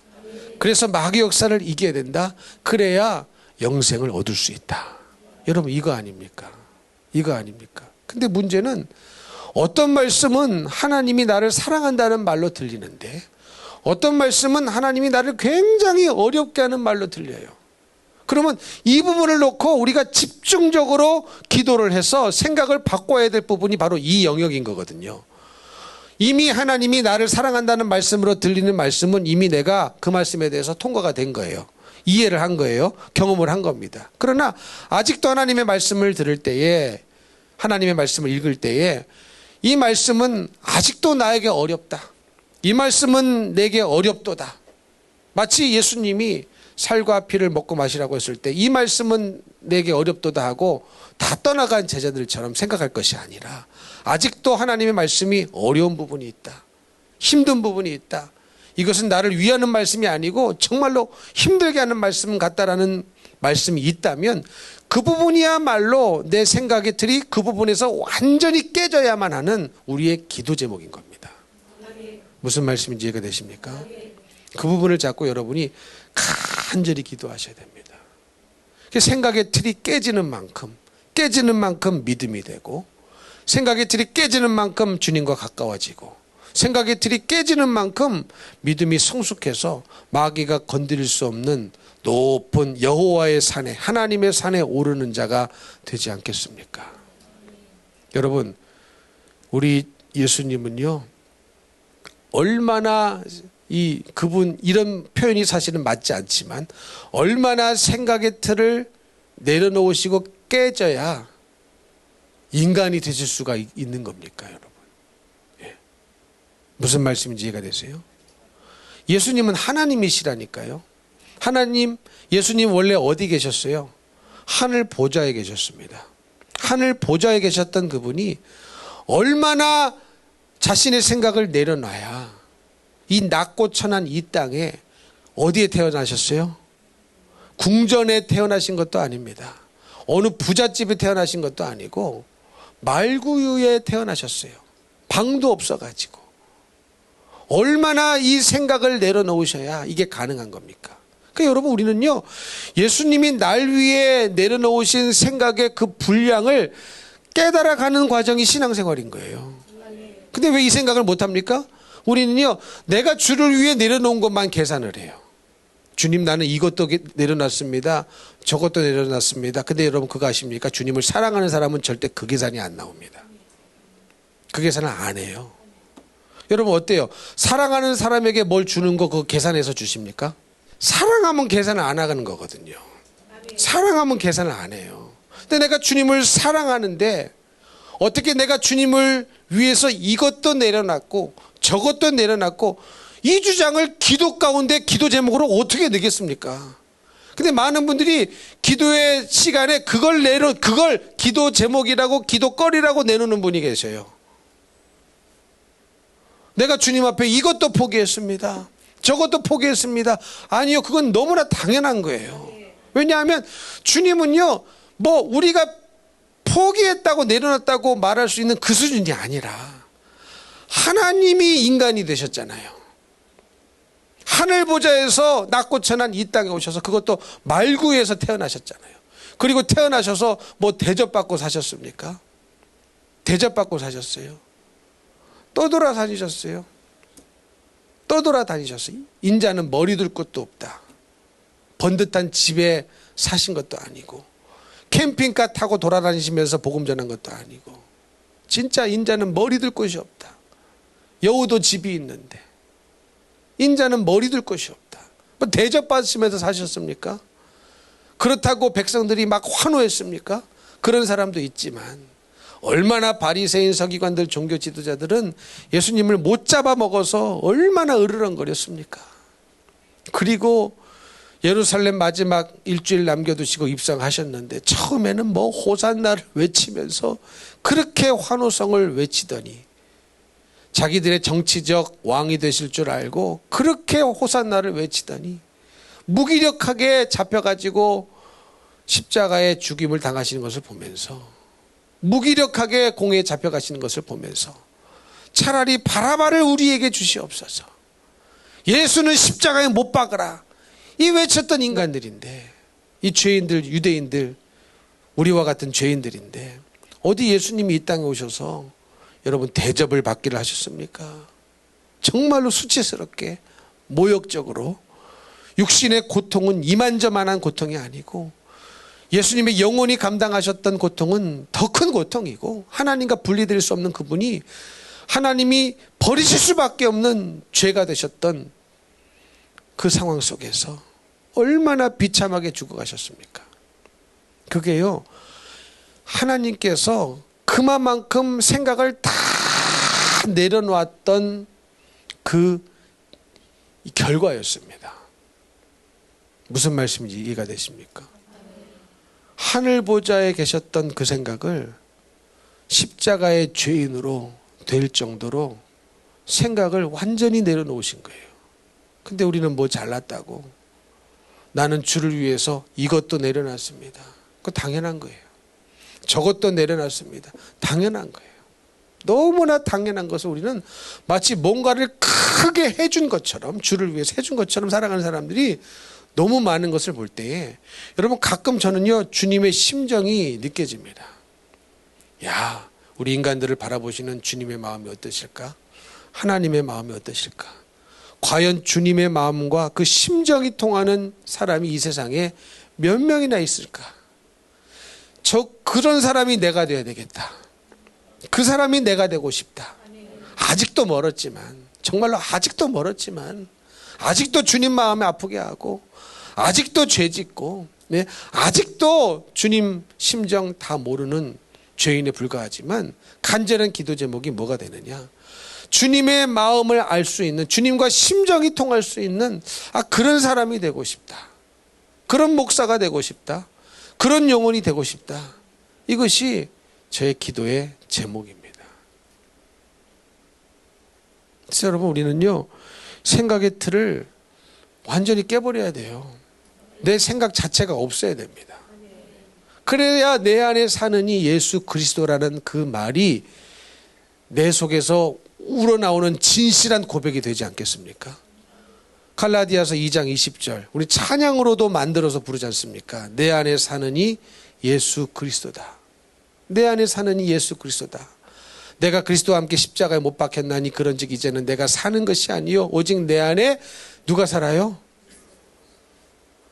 그래서 마귀 역사를 이겨야 된다. 그래야 영생을 얻을 수 있다. 여러분 이거 아닙니까? 이거 아닙니까? 근데 문제는 어떤 말씀은 하나님이 나를 사랑한다는 말로 들리는데 어떤 말씀은 하나님이 나를 굉장히 어렵게 하는 말로 들려요. 그러면 이 부분을 놓고 우리가 집중적으로 기도를 해서 생각을 바꿔야 될 부분이 바로 이 영역인 거거든요. 이미 하나님이 나를 사랑한다는 말씀으로 들리는 말씀은 이미 내가 그 말씀에 대해서 통과가 된 거예요. 이해를 한 거예요. 경험을 한 겁니다. 그러나 아직도 하나님의 말씀을 들을 때에, 하나님의 말씀을 읽을 때에 이 말씀은 아직도 나에게 어렵다. 이 말씀은 내게 어렵도다. 마치 예수님이 살과 피를 먹고 마시라고 했을 때 이 말씀은 내게 어렵도다 하고 다 떠나간 제자들처럼 생각할 것이 아니라 아직도 하나님의 말씀이 어려운 부분이 있다. 힘든 부분이 있다. 이것은 나를 위하는 말씀이 아니고 정말로 힘들게 하는 말씀 같다라는 말씀이 있다면 그 부분이야말로 내 생각의 틀이 그 부분에서 완전히 깨져야만 하는 우리의 기도 제목인 겁니다. 무슨 말씀인지 이해가 되십니까? 그 부분을 잡고 여러분이 간절히 기도하셔야 됩니다. 생각의 틀이 깨지는 만큼 믿음이 되고, 생각의 틀이 깨지는 만큼 주님과 가까워지고, 생각의 틀이 깨지는 만큼 믿음이 성숙해서 마귀가 건드릴 수 없는 높은 여호와의 산에, 하나님의 산에 오르는 자가 되지 않겠습니까? 여러분, 우리 예수님은요, 얼마나 그분, 이런 표현이 사실은 맞지 않지만 얼마나 생각의 틀을 내려놓으시고 깨져야 인간이 되실 수가 있는 겁니까, 여러분? 예. 무슨 말씀인지 이해가 되세요? 예수님은 하나님이시라니까요. 예수님 원래 어디 계셨어요? 하늘 보좌에 계셨습니다. 하늘 보좌에 계셨던 그분이 얼마나 자신의 생각을 내려놔야 이 낮고 천한 이 땅에 어디에 태어나셨어요? 궁전에 태어나신 것도 아닙니다. 어느 부잣집에 태어나신 것도 아니고 말구유에 태어나셨어요. 방도 없어가지고. 얼마나 이 생각을 내려놓으셔야 이게 가능한 겁니까? 그러니까 여러분, 우리는요, 예수님이 날 위해 내려놓으신 생각의 그 분량을 깨달아가는 과정이 신앙생활인 거예요. 근데 왜 이 생각을 못합니까? 우리는요, 내가 주를 위해 내려놓은 것만 계산을 해요. 주님, 나는 이것도 내려놨습니다. 저것도 내려놨습니다. 근데 여러분, 그거 아십니까? 주님을 사랑하는 사람은 절대 그 계산이 안 나옵니다. 그 계산을 안 해요. 여러분, 어때요? 사랑하는 사람에게 뭘 주는 거 그거 계산해서 주십니까? 사랑하면 계산을 안 하는 거거든요. 사랑하면 계산을 안 해요. 근데 내가 주님을 사랑하는데 어떻게 내가 주님을 위해서 이것도 내려놨고 저것도 내려놨고 이 주장을 기도 가운데 기도 제목으로 어떻게 내겠습니까? 근데 많은 분들이 기도의 시간에 그걸 기도 제목이라고 기도거리라고 내놓는 분이 계셔요. 내가 주님 앞에 이것도 포기했습니다. 저것도 포기했습니다. 아니요, 그건 너무나 당연한 거예요. 왜냐하면 주님은요, 뭐 우리가 포기했다고 내려놨다고 말할 수 있는 그 수준이 아니라 하나님이 인간이 되셨잖아요. 하늘 보좌에서 낮고 천한 이 땅에 오셔서 그것도 말구에서 태어나셨잖아요. 그리고 태어나셔서 뭐 대접받고 사셨습니까? 대접받고 사셨어요. 떠돌아다니셨어요. 떠돌아다니셨어요. 인자는 머리 둘 곳도 없다. 번듯한 집에 사신 것도 아니고 캠핑카 타고 돌아다니시면서 복음 전한 것도 아니고 진짜 인자는 머리 둘 곳이 없다. 여우도 집이 있는데 인자는 머리 둘 곳이 없다. 뭐 대접받으시면서 사셨습니까? 그렇다고 백성들이 막 환호했습니까? 그런 사람도 있지만 얼마나 바리새인 서기관들 종교 지도자들은 예수님을 못 잡아먹어서 얼마나 으르렁거렸습니까? 그리고 예루살렘 마지막 일주일 남겨두시고 입성하셨는데 처음에는 뭐 호산나를 외치면서 그렇게 환호성을 외치더니 자기들의 정치적 왕이 되실 줄 알고 그렇게 호산나를 외치더니 무기력하게 잡혀가지고 십자가에 죽임을 당하시는 것을 보면서 무기력하게 공에 잡혀가시는 것을 보면서 차라리 바라바를 우리에게 주시옵소서. 예수는 십자가에 못 박으라. 이 외쳤던 인간들인데 이 죄인들, 유대인들, 우리와 같은 죄인들인데 어디 예수님이 이 땅에 오셔서 여러분 대접을 받기를 하셨습니까? 정말로 수치스럽게 모욕적으로 육신의 고통은 이만저만한 고통이 아니고 예수님의 영혼이 감당하셨던 고통은 더 큰 고통이고 하나님과 분리될 수 없는 그분이 하나님이 버리실 수밖에 없는 죄가 되셨던 그 상황 속에서 얼마나 비참하게 죽어가셨습니까? 그게요, 하나님께서 그만큼 생각을 다 내려놓았던 그 결과였습니다. 무슨 말씀인지 이해가 되십니까? 하늘 보좌에 계셨던 그 생각을 십자가의 죄인으로 될 정도로 생각을 완전히 내려놓으신 거예요. 근데 우리는 뭐 잘났다고 나는 주를 위해서 이것도 내려놨습니다. 그거 당연한 거예요. 저것도 내려놨습니다. 당연한 거예요. 너무나 당연한 것을 우리는 마치 뭔가를 크게 해준 것처럼 주를 위해서 해준 것처럼 살아가는 사람들이 너무 많은 것을 볼 때에 여러분 가끔 저는요 주님의 심정이 느껴집니다. 야, 우리 인간들을 바라보시는 주님의 마음이 어떠실까? 하나님의 마음이 어떠실까? 과연 주님의 마음과 그 심정이 통하는 사람이 이 세상에 몇 명이나 있을까? 그런 사람이 내가 돼야 되겠다. 그 사람이 내가 되고 싶다. 아직도 멀었지만, 정말로 아직도 멀었지만, 아직도 주님 마음에 아프게 하고, 아직도 죄 짓고, 네? 아직도 주님 심정 다 모르는 죄인에 불과하지만 간절한 기도 제목이 뭐가 되느냐? 주님의 마음을 알 수 있는, 주님과 심정이 통할 수 있는 그런 사람이 되고 싶다. 그런 목사가 되고 싶다. 그런 영혼이 되고 싶다. 이것이 저의 기도의 제목입니다. 그래서 여러분, 우리는요, 생각의 틀을 완전히 깨버려야 돼요. 내 생각 자체가 없어야 됩니다. 그래야 내 안에 사는 이 예수 그리스도라는 그 말이 내 속에서 우러나오는 진실한 고백이 되지 않겠습니까? 갈라디아서 2장 20절, 우리 찬양으로도 만들어서 부르지 않습니까? 내 안에 사는 이 예수 그리스도다. 내 안에 사는 이 예수 그리스도다. 내가 그리스도와 함께 십자가에 못 박혔나니 그런즉 이제는 내가 사는 것이 아니요 오직 내 안에 누가 살아요?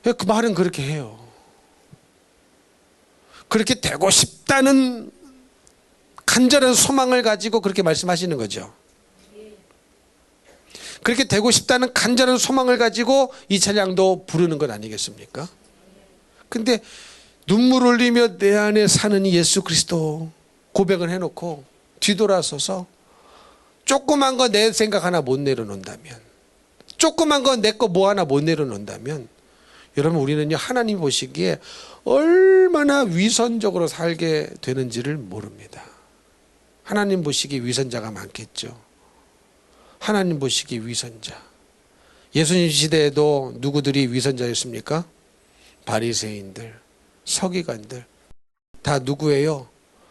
그 말은 그렇게 해요. 그렇게 되고 싶다는 간절한 소망을 가지고 그렇게 말씀하시는 거죠. 그렇게 되고 싶다는 간절한 소망을 가지고 이 찬양도 부르는 것 아니겠습니까? 근데 눈물 흘리며 내 안에 사는 예수 그리스도 고백을 해놓고 뒤돌아서서 조그만 거 내 생각 하나 못 내려놓는다면, 조그만 거 내 거 뭐 하나 못 내려놓는다면, 여러분, 우리는요, 하나님 보시기에 얼마나 위선적으로 살게 되는지를 모릅니다. 하나님 보시기에 위선자가 많겠죠. 하나님 보시기에 위선자. 예수님 시대에도 누구들이 위선자였습니까? 바리새인들, 서기관들. 다 누구예요?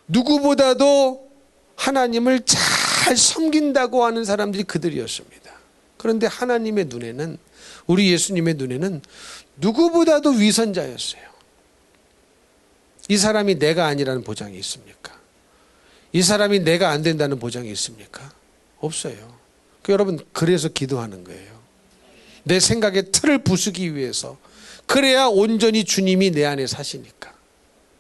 누구보다도 하나님을 잘 섬긴다고 하는 사람들이 그들이었습니다. 그런데 하나님의 눈에는, 우리 예수님의 눈에는 누구보다도 위선자였어요. 이 사람이 내가 아니라는 보장이 있습니까? 이 사람이 내가 안 된다는 보장이 있습니까? 없어요. 여러분, 그래서 기도하는 거예요. 내 생각의 틀을 부수기 위해서. 그래야 온전히 주님이 내 안에 사시니까.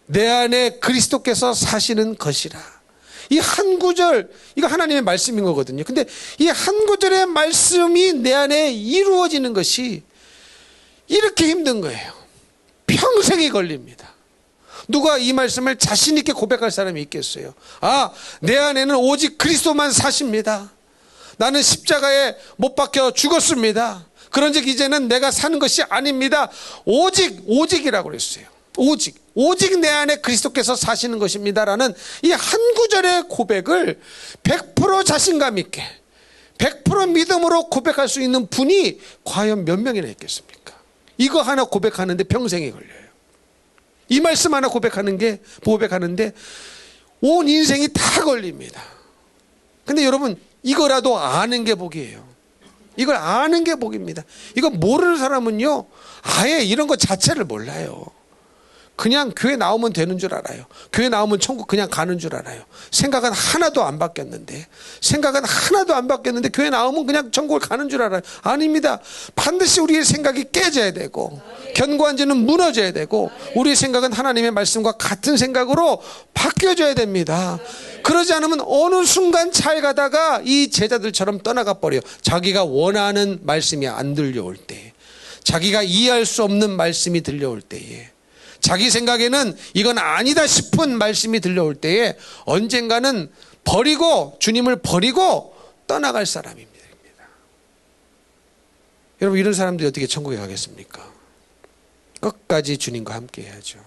내 안에 그리스도께서 사시는 것이라. 이 한 구절, 이거 하나님의 말씀인 거거든요. 근데 이 한 구절의 말씀이 내 안에 이루어지는 것이 이렇게 힘든 거예요. 평생이 걸립니다. 누가 이 말씀을 자신 있게 고백할 사람이 있겠어요? 내 안에는 오직 그리스도만 사십니다. 나는 십자가에 못 박혀 죽었습니다. 그런즉 이제는 내가 사는 것이 아닙니다. 오직이라고 그랬어요. 오직 내 안에 그리스도께서 사시는 것입니다라는 이 한 구절의 고백을 100% 자신감 있게, 100% 믿음으로 고백할 수 있는 분이 과연 몇 명이나 있겠습니까? 이거 하나 고백하는데 평생이 걸려요. 이 말씀 하나 고백하는데 온 인생이 다 걸립니다. 근데 여러분, 이거라도 아는 게 복이에요. 이걸 아는 게 복입니다. 이거 모르는 사람은요, 아예 이런 것 자체를 몰라요. 그냥 교회 나오면 되는 줄 알아요. 교회 나오면 천국 그냥 가는 줄 알아요. 생각은 하나도 안 바뀌었는데 교회 나오면 그냥 천국을 가는 줄 알아요. 아닙니다. 반드시 우리의 생각이 깨져야 되고, 견고한 지는 무너져야 되고, 우리의 생각은 하나님의 말씀과 같은 생각으로 바뀌어져야 됩니다. 그러지 않으면 어느 순간 잘 가다가 이 제자들처럼 떠나가 버려요. 자기가 원하는 말씀이 안 들려올 때, 자기가 이해할 수 없는 말씀이 들려올 때에, 자기 생각에는 이건 아니다 싶은 말씀이 들려올 때에 언젠가는 주님을 버리고 떠나갈 사람입니다. 여러분, 이런 사람들이 어떻게 천국에 가겠습니까? 끝까지 주님과 함께 해야죠.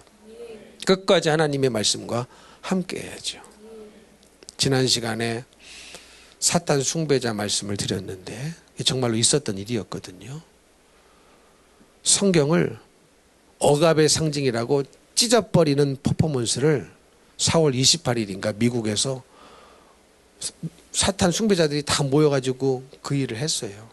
끝까지 하나님의 말씀과 함께 해야죠. 지난 시간에 사탄 숭배자 말씀을 드렸는데 정말로 있었던 일이었거든요. 성경을 억압의 상징이라고 찢어버리는 퍼포먼스를 4월 28일인가 미국에서 사탄 숭배자들이 다 모여가지고 그 일을 했어요.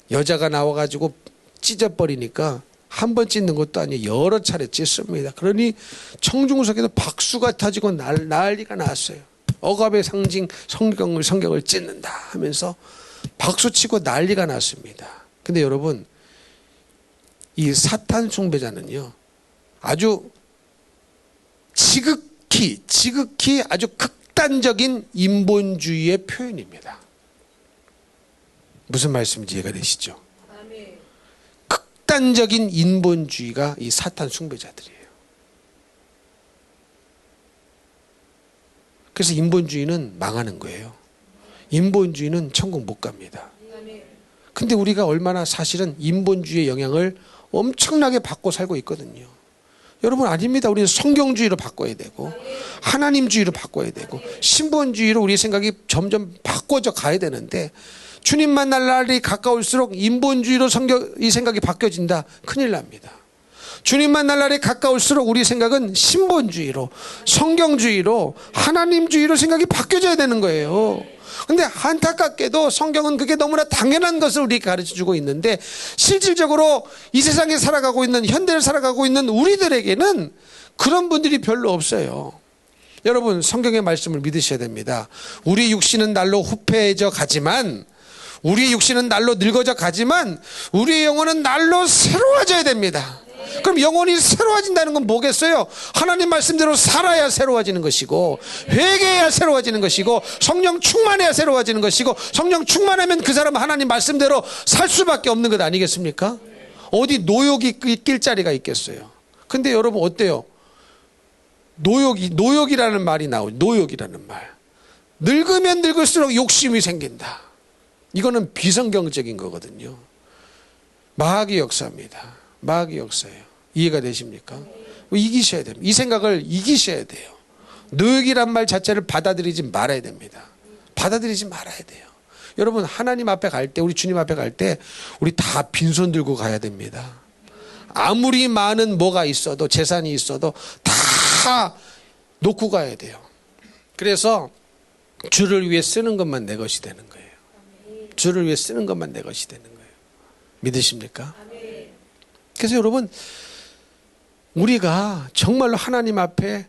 여자가 나와가지고 찢어버리니까 한 번 찢는 것도 아니에요. 여러 차례 찢습니다. 그러니 청중석에서 박수가 터지고 난리가 났어요. 억압의 상징 성경을 찢는다 하면서 박수치고 난리가 났습니다. 근데 여러분, 이 사탄 숭배자는요, 아주 지극히 아주 극단적인 인본주의의 표현입니다. 무슨 말씀인지 이해가 되시죠? 극단적인 인본주의가 이 사탄 숭배자들이에요. 그래서 인본주의는 망하는 거예요. 인본주의는 천국 못 갑니다. 근데 우리가 얼마나 사실은 인본주의의 영향을 엄청나게 받고 살고 있거든요. 여러분 아닙니다. 우리는 성경주의로 바꿔야 되고 하나님주의로 바꿔야 되고 신본주의로 우리 생각이 점점 바꿔져 가야 되는데 주님 만날 날이 가까울수록 인본주의로 이 생각이 바뀌어진다. 큰일 납니다. 주님 만날 날이 가까울수록 우리 생각은 신본주의로 성경주의로 하나님주의로 생각이 바뀌어져야 되는 거예요. 근데 안타깝게도 성경은 그게 너무나 당연한 것을 우리에게 가르쳐주고 있는데 실질적으로 이 세상에 살아가고 있는 현대를 살아가고 있는 우리들에게는 그런 분들이 별로 없어요. 여러분 성경의 말씀을 믿으셔야 됩니다. 우리 육신은 날로 후패해져 가지만 우리 육신은 날로 늙어져 가지만 우리의 영혼은 날로 새로워져야 됩니다. 그럼 영혼이 새로워진다는 건 뭐겠어요? 하나님 말씀대로 살아야 새로워지는 것이고 회개해야 새로워지는 것이고 성령 충만해야 새로워지는 것이고 성령 충만하면 그 사람은 하나님 말씀대로 살 수밖에 없는 것 아니겠습니까? 어디 노욕이 낄 자리가 있겠어요? 근데 여러분 어때요? 노욕이라는 말이 나오죠. 노욕이라는 말. 늙으면 늙을수록 욕심이 생긴다. 이거는 비성경적인 거거든요. 마귀의 역사입니다. 마귀의 역사예요. 이해가 되십니까? 이기셔야 됩니다. 이 생각을 이기셔야 돼요. 노역이란 말 자체를 받아들이지 말아야 됩니다. 받아들이지 말아야 돼요. 여러분 하나님 앞에 갈 때 우리 주님 앞에 갈 때 우리 다 빈손 들고 가야 됩니다. 아무리 많은 뭐가 있어도 재산이 있어도 다 놓고 가야 돼요. 그래서 주를 위해 쓰는 것만 내 것이 되는 거예요. 주를 위해 쓰는 것만 내 것이 되는 거예요. 믿으십니까? 그래서 여러분 우리가 정말로 하나님 앞에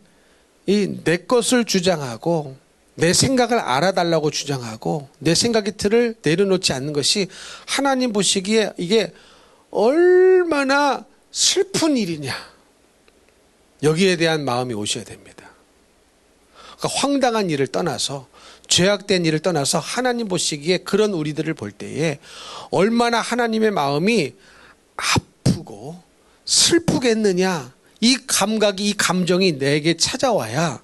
이 내 것을 주장하고 내 생각을 알아달라고 주장하고 내 생각의 틀을 내려놓지 않는 것이 하나님 보시기에 이게 얼마나 슬픈 일이냐 여기에 대한 마음이 오셔야 됩니다. 그러니까 황당한 일을 떠나서 죄악된 일을 떠나서 하나님 보시기에 그런 우리들을 볼 때에 얼마나 하나님의 마음이 아프고 슬프겠느냐 이 감각이 이 감정이 내게 찾아와야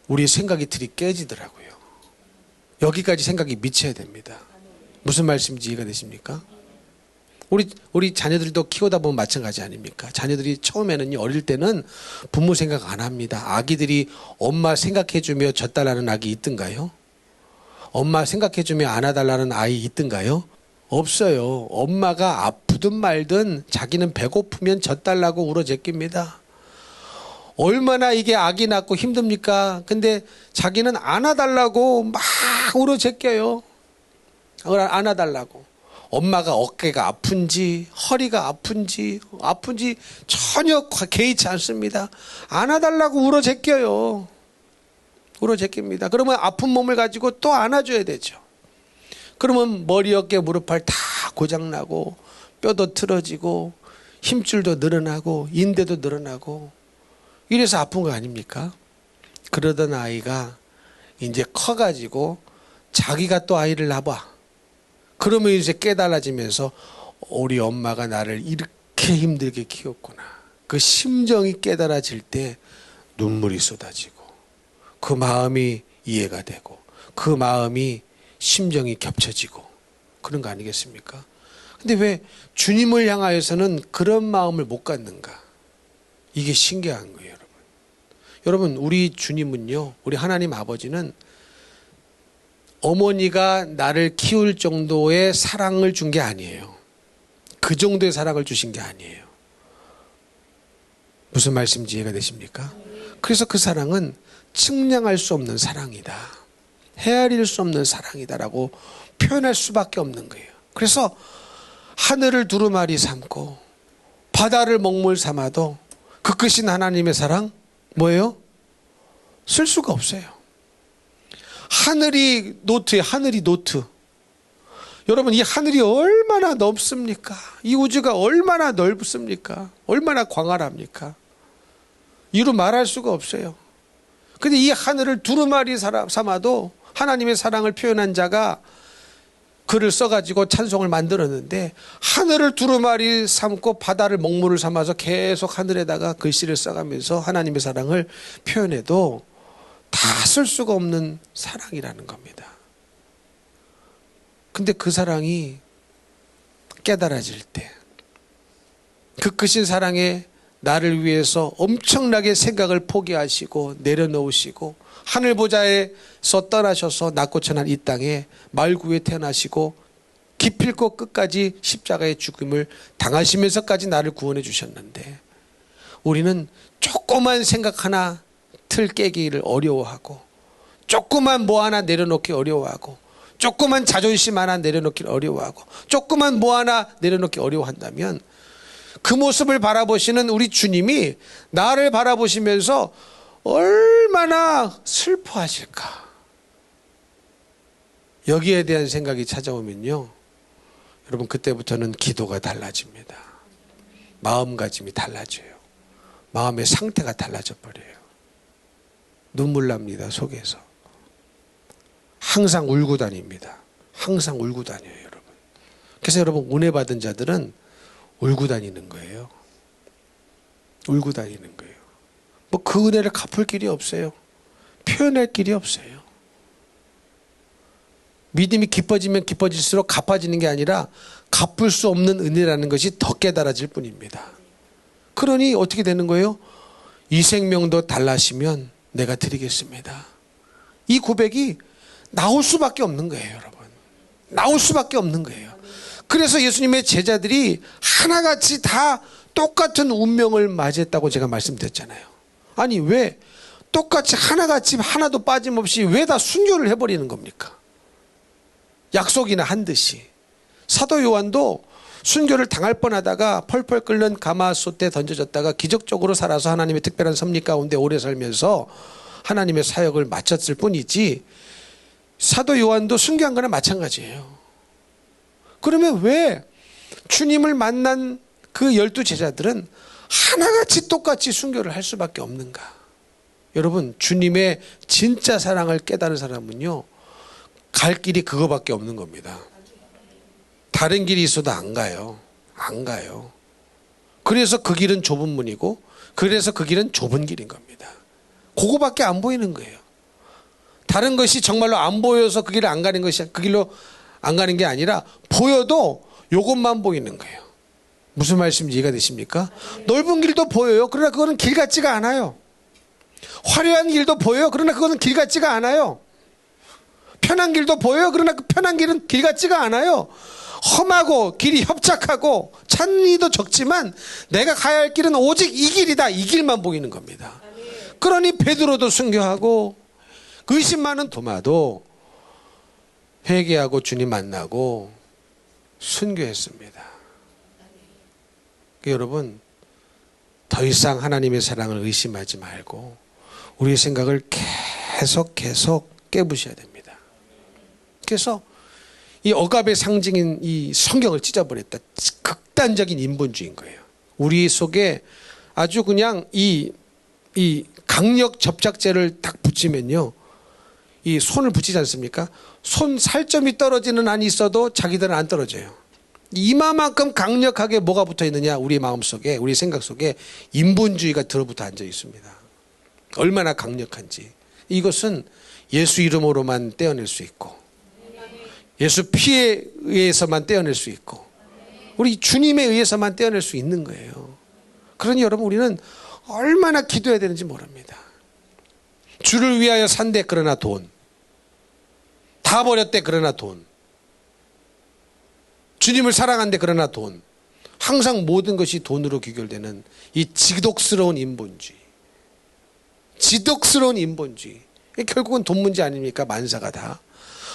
우리 생각이 들이 깨지더라고요. 여기까지 생각이 미쳐야 됩니다. 무슨 말씀인지 이해가 되십니까? 우리 자녀들도 키우다 보면 마찬가지 아닙니까? 자녀들이 처음에는 어릴 때는 부모 생각 안 합니다. 아기들이 엄마 생각해주며 젖달라는 아기 있던가요? 엄마 생각해주며 안아달라는 아이 있던가요? 없어요. 엄마가 아프든 말든 자기는 배고프면 젖달라고 울어제낍니다. 얼마나 이게 아기 낳고 힘듭니까? 근데 자기는 안아달라고 막 울어제껴요. 안아달라고. 엄마가 어깨가 아픈지 허리가 아픈지 전혀 개의치 않습니다. 안아달라고 울어제껴요. 울어제낍니다. 그러면 아픈 몸을 가지고 또 안아줘야 되죠. 그러면 머리, 어깨, 무릎팔 다 고장나고 뼈도 틀어지고 힘줄도 늘어나고 인대도 늘어나고 이래서 아픈 거 아닙니까? 그러던 아이가 이제 커가지고 자기가 또 아이를 낳아. 그러면 이제 깨달아지면서 우리 엄마가 나를 이렇게 힘들게 키웠구나. 그 심정이 깨달아질 때 눈물이 쏟아지고 그 마음이 이해가 되고 그 마음이 심정이 겹쳐지고 그런 거 아니겠습니까? 근데 왜 주님을 향하여서는 그런 마음을 못 갖는가? 이게 신기한 거예요, 여러분. 여러분, 우리 주님은요, 우리 하나님 아버지는 어머니가 나를 키울 정도의 사랑을 준 게 아니에요. 그 정도의 사랑을 주신 게 아니에요. 무슨 말씀인지 이해가 되십니까? 그래서 그 사랑은 측량할 수 없는 사랑이다. 헤아릴 수 없는 사랑이다라고 표현할 수밖에 없는 거예요. 그래서 하늘을 두루마리 삼고 바다를 먹물 삼아도 그 크신 하나님의 사랑 뭐예요? 쓸 수가 없어요. 하늘이 노트예요. 하늘이 노트. 여러분 이 하늘이 얼마나 넓습니까? 이 우주가 얼마나 넓습니까? 얼마나 광활합니까? 이루 말할 수가 없어요. 근데 이 하늘을 두루마리 삼아도 하나님의 사랑을 표현한 자가 글을 써가지고 찬송을 만들었는데 하늘을 두루마리 삼고 바다를 먹물을 삼아서 계속 하늘에다가 글씨를 써가면서 하나님의 사랑을 표현해도 다 쓸 수가 없는 사랑이라는 겁니다. 근데 그 사랑이 깨달아질 때, 그 크신 사랑에 나를 위해서 엄청나게 생각을 포기하시고 내려놓으시고 하늘 보좌에서 떠나셔서 낮고 천한 이 땅에 말구에 태어나시고 기필코 끝까지 십자가의 죽음을 당하시면서까지 나를 구원해 주셨는데, 우리는 조그만 생각 하나 틀 깨기를 어려워하고, 조그만 뭐 하나 내려놓기 어려워하고, 조그만 자존심 하나 내려놓기 어려워하고, 조그만 뭐 하나 내려놓기 어려워한다면, 그 모습을 바라보시는 우리 주님이 나를 바라보시면서 얼마나 슬퍼하실까. 여기에 대한 생각이 찾아오면요, 여러분, 그때부터는 기도가 달라집니다. 마음가짐이 달라져요. 마음의 상태가 달라져 버려요. 눈물 납니다, 속에서. 항상 울고 다닙니다. 항상 울고 다녀요, 여러분. 그래서 여러분, 은혜 받은 자들은 울고 다니는 거예요. 울고 다니는 거예요. 뭐 그 은혜를 갚을 길이 없어요. 표현할 길이 없어요. 믿음이 깊어지면 깊어질수록 갚아지는 게 아니라 갚을 수 없는 은혜라는 것이 더 깨달아질 뿐입니다. 그러니 어떻게 되는 거예요? 이 생명도 달라시면 내가 드리겠습니다. 이 고백이 나올 수밖에 없는 거예요, 여러분. 나올 수밖에 없는 거예요. 그래서 예수님의 제자들이 하나같이 다 똑같은 운명을 맞이했다고 제가 말씀드렸잖아요. 아니, 왜 똑같이 하나같이 하나도 빠짐없이 왜 다 순교를 해버리는 겁니까? 약속이나 한 듯이. 사도 요한도 순교를 당할 뻔하다가 펄펄 끓는 가마솥에 던져졌다가 기적적으로 살아서 하나님의 특별한 섭리 가운데 오래 살면서 하나님의 사역을 마쳤을 뿐이지, 사도 요한도 순교한 거나 마찬가지예요. 그러면 왜 주님을 만난 그 12 제자들은 하나같이 똑같이 순교를 할 수밖에 없는가? 여러분, 주님의 진짜 사랑을 깨달은 사람은요, 갈 길이 그거밖에 없는 겁니다. 다른 길이 있어도 안 가요. 안 가요. 그래서 그 길은 좁은 문이고, 그래서 그 길은 좁은 길인 겁니다. 그거밖에 안 보이는 거예요. 다른 것이 정말로 안 보여서 그 길을 안 가는 것이, 그 길로 안 가는 게 아니라 보여도 요것만 보이는 거예요. 무슨 말씀인지 이해가 되십니까? 넓은 길도 보여요. 그러나 그거는 길 같지가 않아요. 화려한 길도 보여요. 그러나 그거는 길 같지가 않아요. 편한 길도 보여요. 그러나 그 편한 길은 길 같지가 않아요. 험하고 길이 협착하고 찬이도 적지만 내가 가야 할 길은 오직 이 길이다. 이 길만 보이는 겁니다. 그러니 베드로도 순교하고 의심 많은 도마도 회개하고 주님 만나고 순교했습니다. 여러분, 더 이상 하나님의 사랑을 의심하지 말고 우리의 생각을 계속 깨부셔야 됩니다. 그래서 이 억압의 상징인 이 성경을 찢어버렸다. 극단적인 인본주의인 거예요. 우리 속에 아주 그냥 이 강력 접착제를 딱 붙이면요, 이 손을 붙이지 않습니까? 손 살점이 떨어지는 한이 있어도 자기들은 안 떨어져요. 이마만큼 강력하게 뭐가 붙어 있느냐? 우리 마음 속에, 우리 생각 속에 인본주의가 들어붙어 앉아 있습니다. 얼마나 강력한지. 이것은 예수 이름으로만 떼어낼 수 있고, 예수 피에 의해서만 떼어낼 수 있고, 우리 주님에 의해서만 떼어낼 수 있는 거예요. 그러니 여러분, 우리는 얼마나 기도해야 되는지 모릅니다. 주를 위하여 산대 그러나 돈, 다 버렸대 그러나 돈, 주님을 사랑한대 그러나 돈, 항상 모든 것이 돈으로 귀결되는 이 지독스러운 인본주의. 지독스러운 인본주의. 결국은 돈 문제 아닙니까? 만사가 다.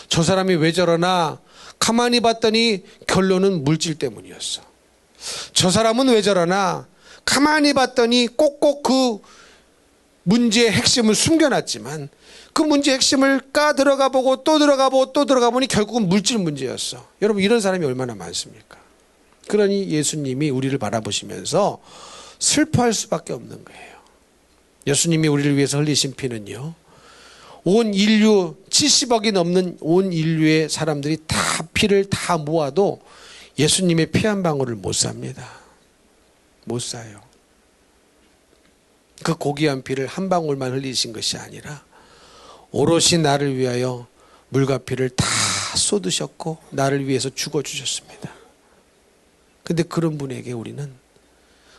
저 사람이 왜 저러나 가만히 봤더니 결론은 물질 때문이었어. 저 사람은 왜 저러나 가만히 봤더니 꼭꼭 그 문제의 핵심을 숨겨놨지만 그 문제의 핵심을 까 들어가 보고 또 들어가 보고 또 들어가 보니 결국은 물질 문제였어. 여러분, 이런 사람이 얼마나 많습니까? 그러니 예수님이 우리를 바라보시면서 슬퍼할 수밖에 없는 거예요. 예수님이 우리를 위해서 흘리신 피는요, 온 인류 70억이 넘는 온 인류의 사람들이 다 피를 다 모아도 예수님의 피 한 방울을 못 삽니다. 못 사요. 그 고귀한 피를 한 방울만 흘리신 것이 아니라 오롯이 나를 위하여 물과 피를 다 쏟으셨고 나를 위해서 죽어주셨습니다. 근데 그런 분에게 우리는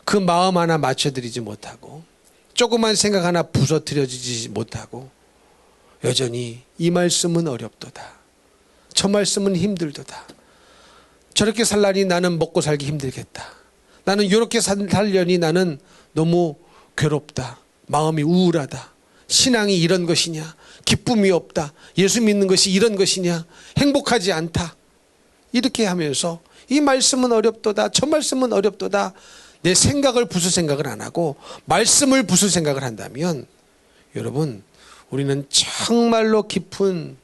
그 마음 하나 맞춰드리지 못하고 조그만 생각 하나 부서뜨려지지 못하고 여전히 이 말씀은 어렵도다. 저 말씀은 힘들도다. 저렇게 살라니 나는 먹고 살기 힘들겠다. 나는 이렇게 살려니 나는 너무 괴롭다. 마음이 우울하다. 신앙이 이런 것이냐? 기쁨이 없다. 예수 믿는 것이 이런 것이냐? 행복하지 않다. 이렇게 하면서 이 말씀은 어렵도다. 저 말씀은 어렵도다. 내 생각을 부술 생각을 안 하고 말씀을 부술 생각을 한다면 여러분 우리는 정말로 깊은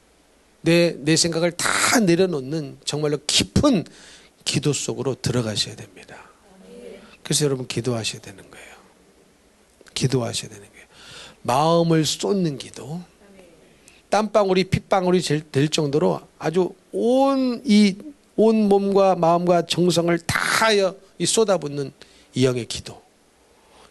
내 생각을 다 내려놓는 정말로 깊은 기도 속으로 들어가셔야 됩니다. 그래서 여러분 기도하셔야 되는 거예요. 기도하셔야 되는 거예요. 마음을 쏟는 기도. 땀방울이 핏방울이 될 정도로 아주 온 몸과 마음과 정성을 다하여 쏟아붓는 이 영의 기도.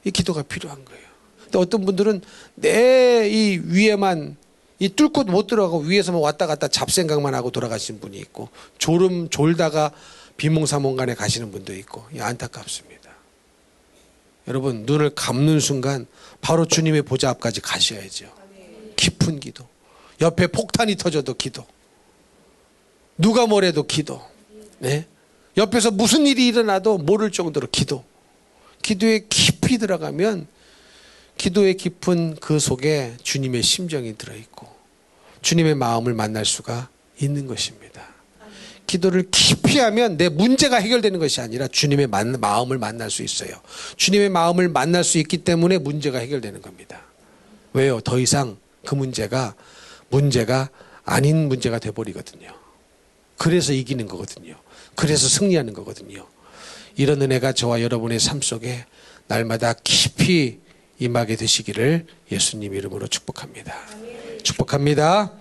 이 기도가 필요한 거예요. 근데 어떤 분들은 내 이 위에만 이 뚫고 못 들어가고 위에서만 왔다 갔다 잡생각만 하고 돌아가신 분이 있고 졸다가 비몽사몽간에 가시는 분도 있고 안타깝습니다. 여러분 눈을 감는 순간 바로 주님의 보좌 앞까지 가셔야죠. 깊은 기도. 옆에 폭탄이 터져도 기도. 누가 뭐래도 기도. 네? 옆에서 무슨 일이 일어나도 모를 정도로 기도. 기도에 깊이 들어가면 기도의 깊은 그 속에 주님의 심정이 들어있고 주님의 마음을 만날 수가 있는 것입니다. 기도를 깊이 하면 내 문제가 해결되는 것이 아니라 주님의 마음을 만날 수 있어요. 주님의 마음을 만날 수 있기 때문에 문제가 해결되는 겁니다. 왜요? 더 이상 그 문제가 아닌 문제가 돼버리거든요. 그래서 이기는 거거든요. 그래서 승리하는 거거든요. 이런 은혜가 저와 여러분의 삶 속에 날마다 깊이 임하게 되시기를 예수님 이름으로 축복합니다. 축복합니다.